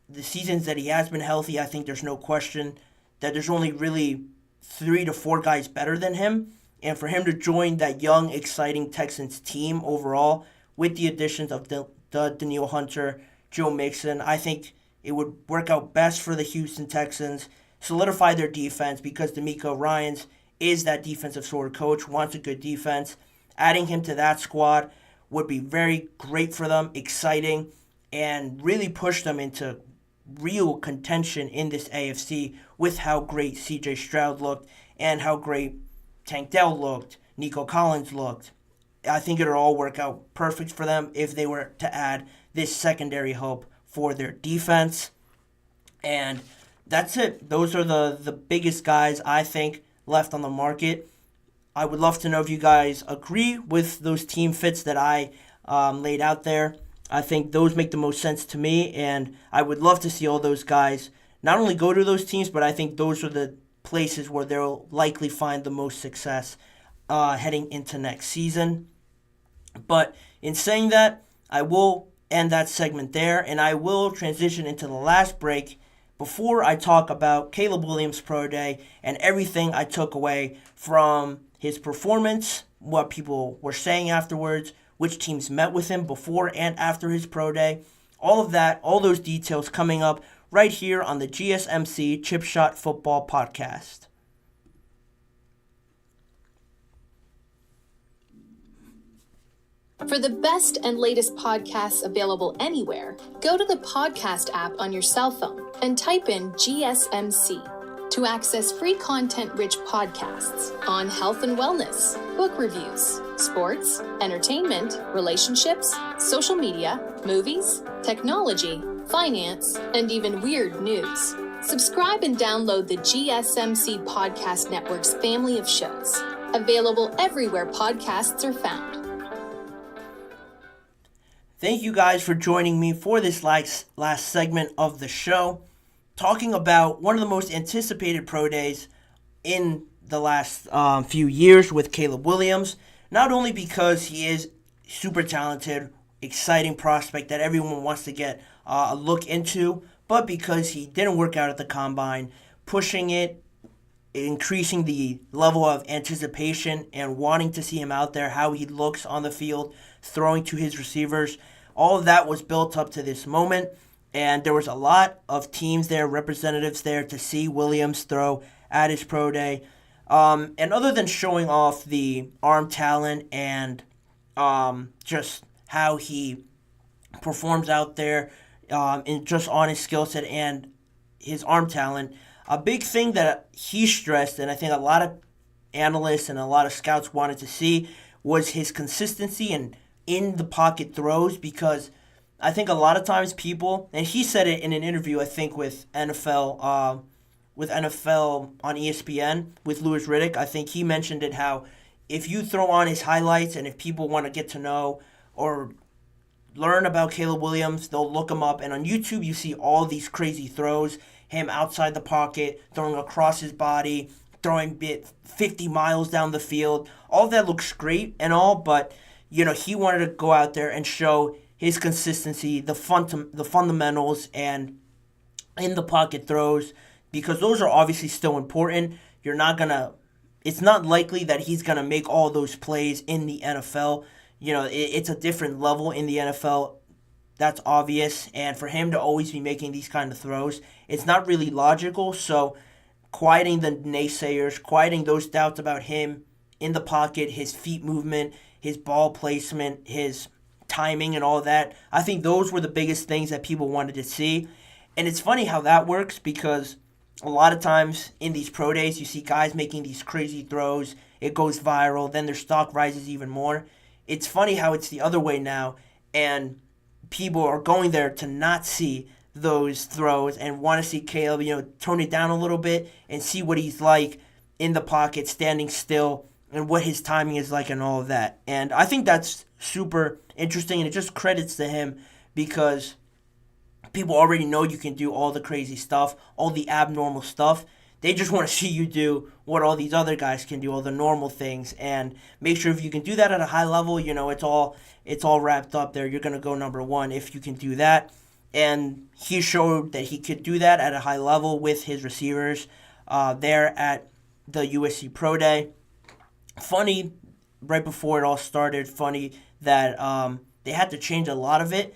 The seasons that he has been healthy, I think there's no question that there's only really 3 to 4 guys better than him. And for him to join that young, exciting Texans team overall, with the additions of Danielle Hunter, Joe Mixon, I think it would work out best for the Houston Texans, solidify their defense because DeMeco Ryans is that defensive sort of coach, wants a good defense. Adding him to that squad would be very great for them, exciting, and really push them into real contention in this AFC with how great CJ Stroud looked and how great Tank Dell looked, Nico Collins looked. I think it'll all work out perfect for them if they were to add this secondary help for their defense. And that's it. Those are the biggest guys, I think, left on the market. I would love to know if you guys agree with those team fits that I laid out there. I think those make the most sense to me, and I would love to see all those guys not only go to those teams, but I think those are the places where they'll likely find the most success heading into next season. But in saying that, I will end that segment there, and I will transition into the last break before I talk about Caleb Williams' Pro Day and everything I took away from his performance, what people were saying afterwards, which teams met with him before and after his Pro Day. All of that, all those details coming up right here on the GSMC Chip Shot Football Podcast. For the best and latest podcasts available anywhere, go to the podcast app on your cell phone and type in GSMC to access free content-rich podcasts on health and wellness, book reviews, sports, entertainment, relationships, social media, movies, technology, finance, and even weird news. Subscribe and download the GSMC Podcast Network's family of shows, available everywhere podcasts are found. Thank you guys for joining me for this last segment of the show, talking about one of the most anticipated pro days in the last few years with Caleb Williams, not only because he is super talented, exciting prospect that everyone wants to get a look into, but because he didn't work out at the combine, pushing it, increasing the level of anticipation and wanting to see him out there, how he looks on the field, throwing to his receivers. All of that was built up to this moment, and there was a lot of teams there, representatives there to see Williams throw at his pro day. And other than showing off the arm talent and just how he performs out there and just on his skill set and his arm talent, a big thing that he stressed, and I think a lot of analysts and a lot of scouts wanted to see, was his consistency and in the pocket throws, because I think a lot of times people, and he said it in an interview, I think with NFL on ESPN with Louis Riddick. I think he mentioned it, how if you throw on his highlights and if people want to get to know or learn about Caleb Williams, they'll look him up, and on YouTube you see all these crazy throws, him outside the pocket, throwing across his body, throwing 50 miles down the field. All that looks great and all, but he wanted to go out there and show his consistency, the fundamentals, and in the pocket throws, because those are obviously still important. It's not likely that he's gonna make all those plays in the NFL. It's a different level in the NFL. That's obvious, and for him to always be making these kind of throws, it's not really logical. So, quieting the naysayers, quieting those doubts about him in the pocket, his feet movement, his ball placement, his timing and all that. I think those were the biggest things that people wanted to see. And it's funny how that works because a lot of times in these pro days, you see guys making these crazy throws. It goes viral. Then their stock rises even more. It's funny how it's the other way now. And people are going there to not see those throws and want to see Caleb, tone it down a little bit and see what he's like in the pocket, standing still, and what his timing is like and all of that. And I think that's super interesting, and it just credits to him because people already know you can do all the crazy stuff, all the abnormal stuff. They just want to see you do what all these other guys can do, all the normal things, and make sure if you can do that at a high level, it's all wrapped up there. You're going to go number one if you can do that. And he showed that he could do that at a high level with his receivers there at the USC Pro Day. Funny, right before it all started, that they had to change a lot of it,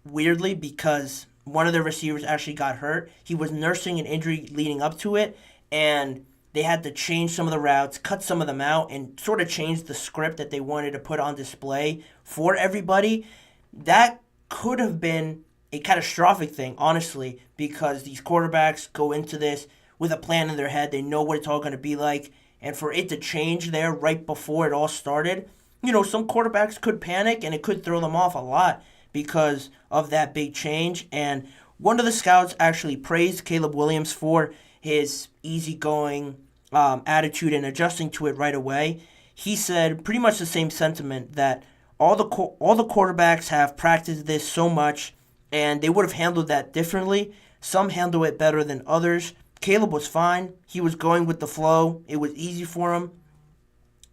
weirdly, because one of the receivers actually got hurt. He was nursing an injury leading up to it, and they had to change some of the routes, cut some of them out, and sort of change the script that they wanted to put on display for everybody. That could have been a catastrophic thing, honestly, because these quarterbacks go into this with a plan in their head. They know what it's all going to be like. And for it to change there right before it all started, some quarterbacks could panic and it could throw them off a lot because of that big change. And one of the scouts actually praised Caleb Williams for his easygoing attitude and adjusting to it right away. He said pretty much the same sentiment, that all the quarterbacks have practiced this so much and they would have handled that differently. Some handle it better than others. Caleb was fine. He was going with the flow. It was easy for him.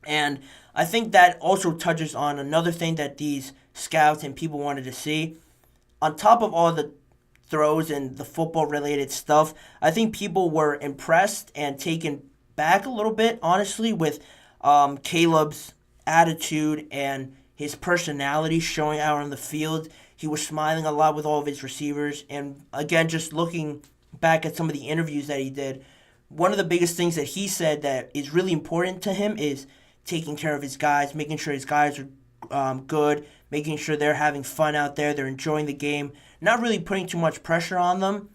And I think that also touches on another thing that these scouts and people wanted to see. On top of all the throws and the football-related stuff, I think people were impressed and taken back a little bit, honestly, with Caleb's attitude and his personality showing out on the field. He was smiling a lot with all of his receivers. And again, just looking back at some of the interviews that he did, one of the biggest things that he said that is really important to him is taking care of his guys, making sure his guys are good, making sure they're having fun out there, they're enjoying the game, not really putting too much pressure on them.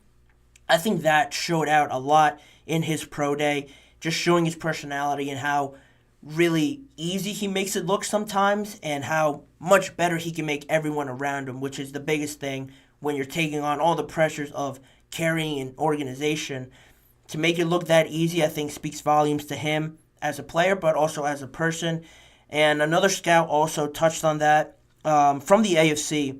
I think that showed out a lot in his pro day, just showing his personality and how really easy he makes it look sometimes and how much better he can make everyone around him, which is the biggest thing when you're taking on all the pressures of carrying an organization. To make it look that easy, I think speaks volumes to him as a player, but also as a person. And another scout also touched on that from the AFC.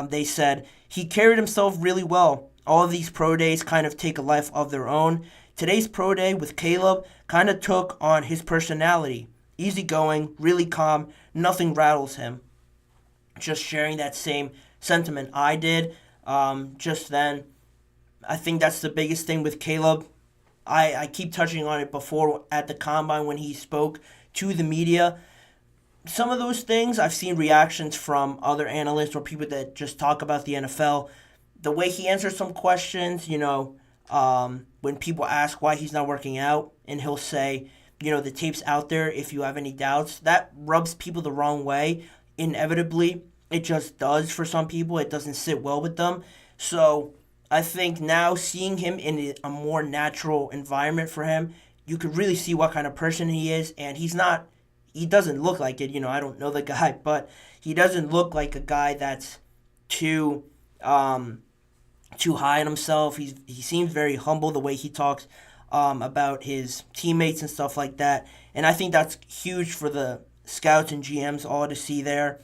They said he carried himself really well. All of these pro days kind of take a life of their own. Today's pro day with Caleb kind of took on his personality. Easygoing, really calm, nothing rattles him. Just sharing that same sentiment I did just then. I think that's the biggest thing with Caleb. I keep touching on it before at the Combine when he spoke to the media. Some of those things, I've seen reactions from other analysts or people that just talk about the NFL. The way he answers some questions, when people ask why he's not working out, and he'll say, the tape's out there if you have any doubts, that rubs people the wrong way. Inevitably, it just does for some people. It doesn't sit well with them. So I think now seeing him in a more natural environment for him, you could really see what kind of person he is. And he doesn't look like it. I don't know the guy, but he doesn't look like a guy that's too high on himself. He seems very humble the way he talks about his teammates and stuff like that. And I think that's huge for the scouts and GMs all to see there.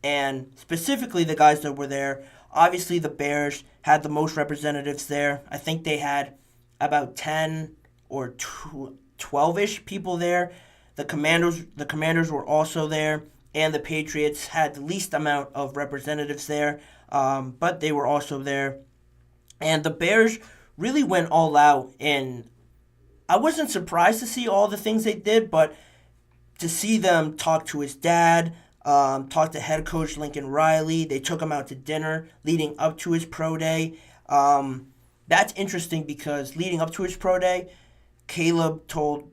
And specifically the guys that were there. Obviously the Bears had the most representatives there. I think they had about 10 or 12-ish people there. The Commanders were also there, and the Patriots had the least amount of representatives there, but they were also there. And the Bears really went all out, and I wasn't surprised to see all the things they did, but to see them talk to his dad, talk to head coach Lincoln Riley, they took him out to dinner leading up to his pro day. That's interesting because leading up to his pro day, Caleb told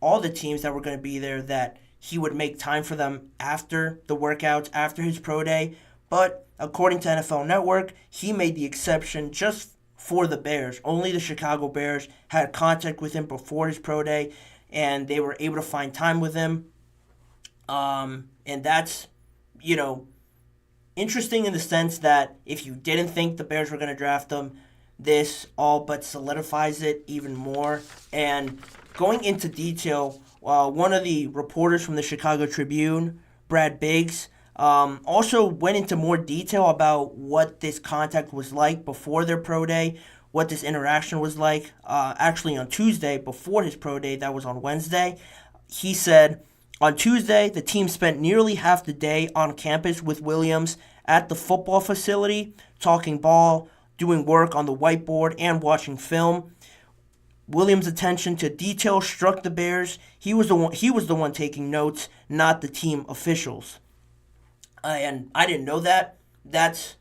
all the teams that were going to be there that he would make time for them after the workouts, after his pro day. But according to NFL Network, he made the exception just for the Bears. Only the Chicago Bears had contact with him before his pro day, and they were able to find time with him. And that's, interesting in the sense that if you didn't think the Bears were going to draft him, this all but solidifies it even more. And going into detail, one of the reporters from the Chicago Tribune, Brad Biggs, also went into more detail about what this contact was like before their pro day, what this interaction was like. Actually, on Tuesday, before his pro day, that was on Wednesday, he said, on Tuesday, the team spent nearly half the day on campus with Williams at the football facility, talking ball, doing work on the whiteboard, and watching film. Williams' attention to detail struck the Bears. He was the one taking notes, not the team officials. And I didn't know that. That's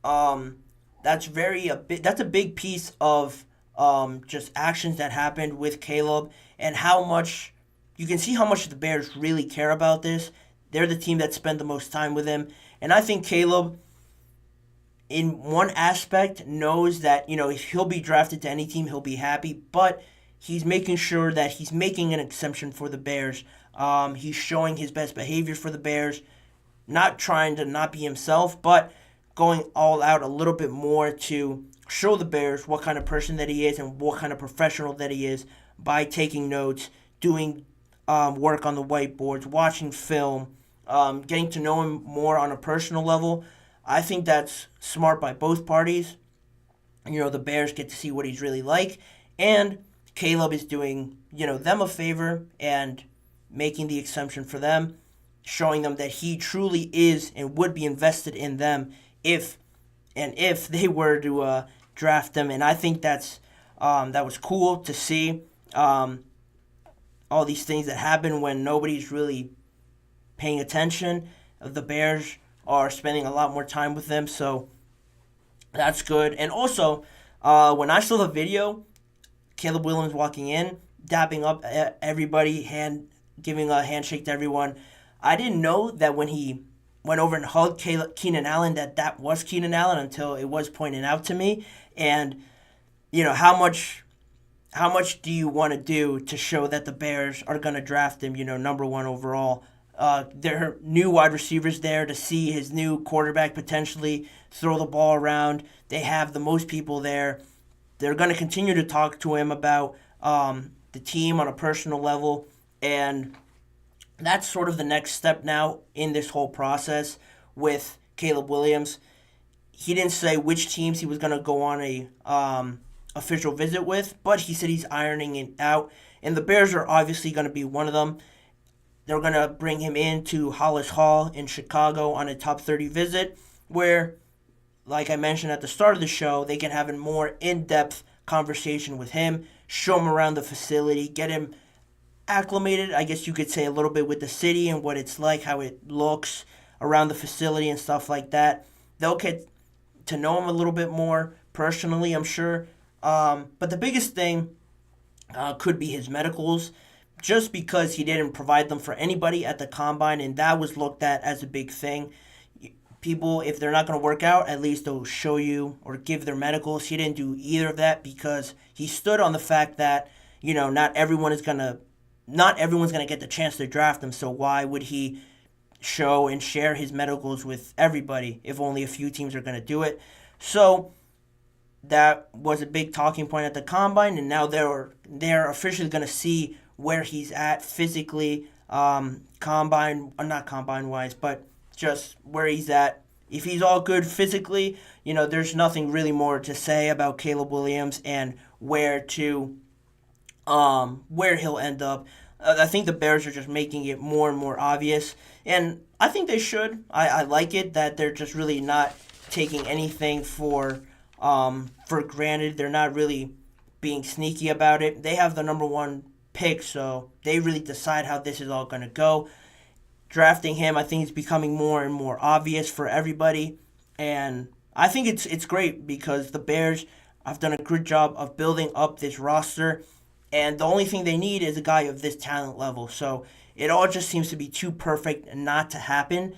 a big piece of just actions that happened with Caleb, and how much you can see how much the Bears really care about this. They're the team that spent the most time with him, and I think Caleb, in one aspect, knows that if he'll be drafted to any team, he'll be happy. But he's making sure that he's making an exception for the Bears. He's showing his best behavior for the Bears, not trying to not be himself, but going all out a little bit more to show the Bears what kind of person that he is and what kind of professional that he is by taking notes, doing work on the whiteboards, watching film, getting to know him more on a personal level. I think that's smart by both parties. The Bears get to see what he's really like, and Caleb is doing, them a favor and making the exception for them, showing them that he truly is and would be invested in them if they were to draft them. And I think that was cool to see. All these things that happen when nobody's really paying attention. The Bears are spending a lot more time with them, so that's good. And also, when I saw the video, Caleb Williams walking in, dapping up everybody, giving a handshake to everyone, I didn't know that when he went over and hugged Keenan Allen, that was Keenan Allen until it was pointed out to me. And, how much do you want to do to show that the Bears are going to draft him, number one overall? There are new wide receivers there to see his new quarterback potentially throw the ball around. They have the most people there. They're going to continue to talk to him about the team on a personal level. And that's sort of the next step now in this whole process with Caleb Williams. He didn't say which teams he was going to go on a official visit with, but he said he's ironing it out, and the Bears are obviously going to be one of them. They're going to bring him into Hollis Hall in Chicago on a top 30 visit, where, like I mentioned at the start of the show, they can have a more in-depth conversation with him, show him around the facility, get him acclimated, I guess you could say, a little bit with the city and what it's like, how it looks around the facility and stuff like that. They'll get to know him a little bit more personally, I'm sure. But the biggest thing could be his medicals, just because he didn't provide them for anybody at the combine, and that was looked at as a big thing. People, if they're not going to work out, at least they'll show you or give their medicals. He didn't do either of that because he stood on the fact that, not everyone's going to get the chance to draft him, so why would he show and share his medicals with everybody if only a few teams are going to do it? So that was a big talking point at the combine, and now they're officially going to see where he's at physically, not combine-wise, but just where he's at. If he's all good physically, there's nothing really more to say about Caleb Williams and where he'll end up. I think the Bears are just making it more and more obvious, and I think they should. I like it that they're just really not taking anything for granted. They're not really being sneaky about it. They have the number one pick, so they really decide how this is all going to go. Drafting him, I think, is becoming more and more obvious for everybody, and I think it's great because the Bears have done a good job of building up this roster, and the only thing they need is a guy of this talent level. So It all just seems to be too perfect not to happen.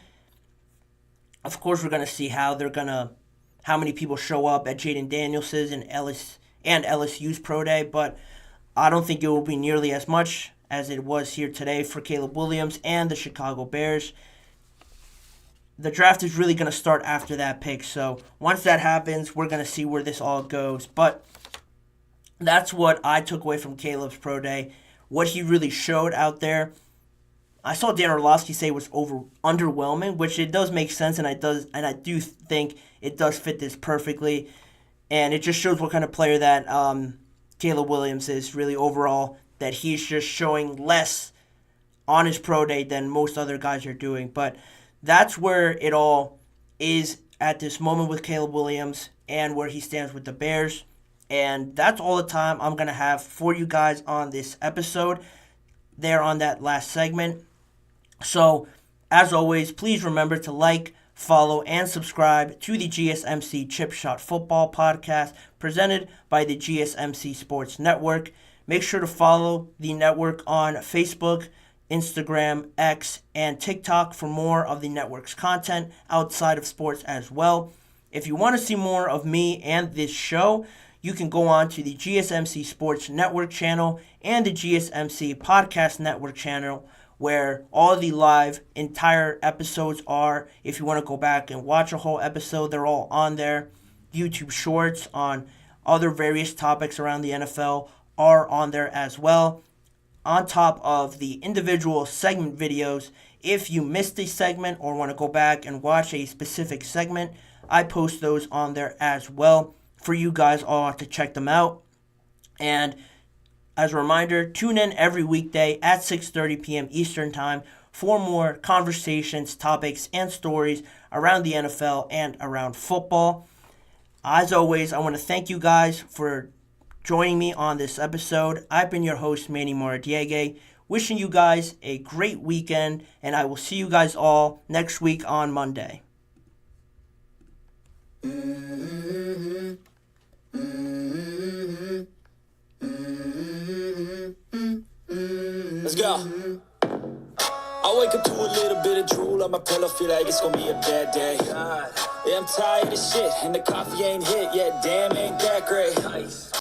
Of course, we're going to see how many people show up at Jaden Daniels' and LSU's Pro Day, but I don't think it will be nearly as much as it was here today for Caleb Williams and the Chicago Bears. The draft is really going to start after that pick, so once that happens, we're going to see where this all goes. But that's what I took away from Caleb's Pro Day, what he really showed out there. I saw Dan Orlovsky say it was underwhelming, which it does make sense, and I do think it does fit this perfectly, and it just shows what kind of player that Caleb Williams is really overall, that he's just showing less on his Pro Day than most other guys are doing. But that's where it all is at this moment with Caleb Williams and where he stands with the Bears. And that's all the time I'm going to have for you guys on this episode there on that last segment. So, as always, please remember to like, follow, and subscribe to the GSMC Chip Shot Football Podcast presented by the GSMC Sports Network. Make sure to follow the network on Facebook, Instagram, X, and TikTok for more of the network's content outside of sports as well. If you want to see more of me and this show, you can go on to the GSMC Sports Network channel and the GSMC Podcast Network channel, where all the live entire episodes are. If you want to go back and watch a whole episode, they're all on there. YouTube Shorts on other various topics around the NFL are on there as well. On top of the individual segment videos, if you missed a segment or want to go back and watch a specific segment, I post those on there as well for you guys all to check them out. And as a reminder, tune in every weekday at 6:30 p.m. Eastern Time for more conversations, topics, and stories around the NFL and around football. As always, I want to thank you guys for joining me on this episode. I've been your host, Manny Moradiege, wishing you guys a great weekend, and I will see you guys all next week on Monday. Let's go. I wake up to a little bit of drool on my pillow, feel like it's gonna be a bad day. Yeah, I'm tired of shit, and the coffee ain't hit yet, damn, ain't that great.